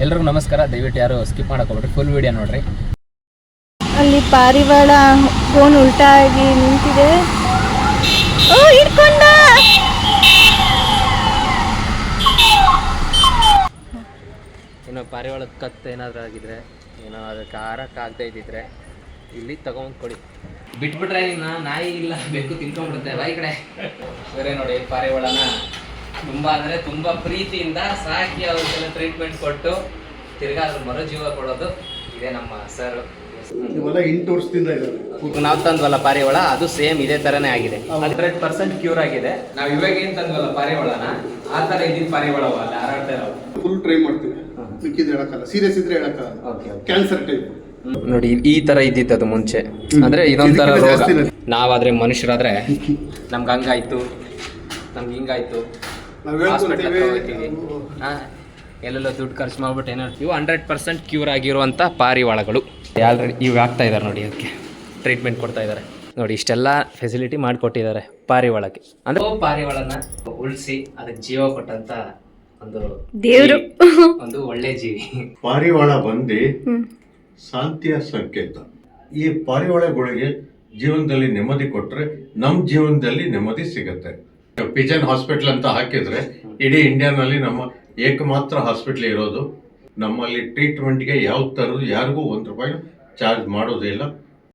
ಎಲ್ರಿಗೂ ನಮಸ್ಕಾರ. ದಯವಿಟ್ಟು ಯಾರು ಸ್ಕಿಪ್ ಮಾಡಕ್ಕೆ ಹೋಗ್ಬಿಟ್ರಿ, ಫುಲ್ ವಿಡಿಯೋ ನೋಡ್ರಿ. ಅಲ್ಲಿ ಪಾರಿವಾಳ ಫೋನ್ ಉಲ್ಟಾ ಆಗಿ ನಿಂತಿದೆ. ಓ ಹಿಡ್ಕೊಂಡ. ಏನೋ ಪಾರಿವಾಳದ ಕತ್ತು ಏನಾದರೂ ಆಗಿದ್ರೆ, ಏನೋ ಅದಕ್ಕೆ ಆಹಾರಕ್ಕಾಗದೇ ಇದ್ದಿದ್ರೆ ಇಲ್ಲಿ ತಗೊಂಡು ಕೊಡಿ. ಬಿಟ್ಬಿಟ್ರೆ ಇನ್ನು ನಾಯಿ ಇಲ್ಲ ಬೇಕು ತಿನ್ಕೊಂಡ್ಬಿಡುತ್ತೆ. ಬಾ ಈ ಕಡೆ. ಬೇರೆ ನೋಡಿ, ಪಾರಿವಾಳನ ತುಂಬ ಅಂದರೆ ತುಂಬ ಪ್ರೀತಿಯಿಂದ ಸಾಕಿ ಅವ್ರಿಗೆಲ್ಲ ಟ್ರೀಟ್ಮೆಂಟ್ ಕೊಟ್ಟು ತಿರ್ಗಾ ಅದ್ರ ಮರು ಜೀವ ಕೊಡೋದು ಇದೇ ನಮ್ಮ ಸರ್. ಇವೆಲ್ಲ 8 ವರ್ಷದಿಂದ ಇದಾವೆ. ನಾವು ತಂದ್ವಲ್ಲ ಪಾರಿವಾಳ, ಅದು ಸೇಮ್ ಇದೇ ಥರನೇ ಆಗಿದೆ. 100% ಕ್ಯೂರ್ ಆಗಿದೆ. ನಾವು ಇವಾಗ ಏನು ತಂದ್ವಲ್ಲ ಪಾರಿವಾಳನ, ಆ ಥರ ಇದ್ದಿದ್ದು ಪಾರಿವಾಳ ಅಲ್ಲ, ಹಾರಾಡ್ತಾ ಇರೋವು. ಫುಲ್ ಟ್ರೈ ಮಾಡ್ತೀವಿ. ಮಿಕ್ಕಿದ್ದು ಹೇಳಕ್ಕಲ್ಲ, ಸೀರಿಯಸ್ ಇದ್ರೆ ಹೇಳಕ್ಕಲ್ಲ. ಕ್ಯಾನ್ಸರ್ ಟೈಪ್ ನೋಡಿ, ಈ ತರ ಇದ್ದಿತ್ತು ಮುಂಚೆ. ಅಂದ್ರೆ ಇದೊಂಥರ ರೋಗ. ನಾವಾದ್ರೆ ಮನುಷ್ಯರಾದ್ರೆ ನಮ್ಗೆ ಹಂಗಾಯ್ತು, ನಮ್ಗೆ ಹಿಂಗಾಯ್ತು, ಹಾಸ್ಪಿಟ್ಲಿಗೆ ಹೋಗ್ತೀವಿ, ಎಲ್ಲೆಲ್ಲೋ ದುಡ್ಡು ಖರ್ಚು ಮಾಡ್ಬಿಟ್ಟು ಏನೋ. ಇವು 100% ಕ್ಯೂರ್ ಆಗಿರುವಂಥ ಪಾರಿವಾಳಗಳು. ಆಲ್ರೆಡಿ ಇವಾಗ ಆಗ್ತಾ ಇದ್ದಾರೆ ನೋಡಿ, ಅದಕ್ಕೆ ಟ್ರೀಟ್ಮೆಂಟ್ ಕೊಡ್ತಾ ಇದ್ದಾರೆ ನೋಡಿ. ಇಷ್ಟೆಲ್ಲ ಫೆಸಿಲಿಟಿ ಮಾಡಿಕೊಟ್ಟಿದ್ದಾರೆ ಪಾರಿವಾಳಕ್ಕೆ. ಅಂದ್ರೆ ಪಾರಿವಾಳನ ಉಳಿಸಿ ಅದಕ್ಕೆ ಜೀವ ಕೊಟ್ಟಂತ ಒಂದು ದೇವ್ರು, ಒಂದು ಒಳ್ಳೆ ಜೀವಿ. ಪಾರಿವಾಳ ಬಂದು ಶಾಂತಿಯ ಸಂಕೇತ. ಈ ಪಾರಿವಾಳಗಳಿಗೆ ಜೀವನದಲ್ಲಿ ನೆಮ್ಮದಿ ಕೊಟ್ಟರೆ ನಮ್ಮ ಜೀವನದಲ್ಲಿ ನೆಮ್ಮದಿ ಸಿಗತ್ತೆ. ಪಿಜನ್ ಹಾಸ್ಪಿಟಲ್ ಅಂತ ಹಾಕಿದ್ರೆ ಇಡೀ ಇಂಡಿಯಾನಲ್ಲಿ ನಮ್ಮ ಏಕಮಾತ್ರ ಹಾಸ್ಪಿಟ್ಲ್ ಇರೋದು. ನಮ್ಮಲ್ಲಿ ಟ್ರೀಟ್ಮೆಂಟ್ಗೆ ಯಾವ ಥರದ್ದು ಯಾರಿಗೂ 1 ರೂಪಾಯಿ ಚಾರ್ಜ್ ಮಾಡೋದಿಲ್ಲ.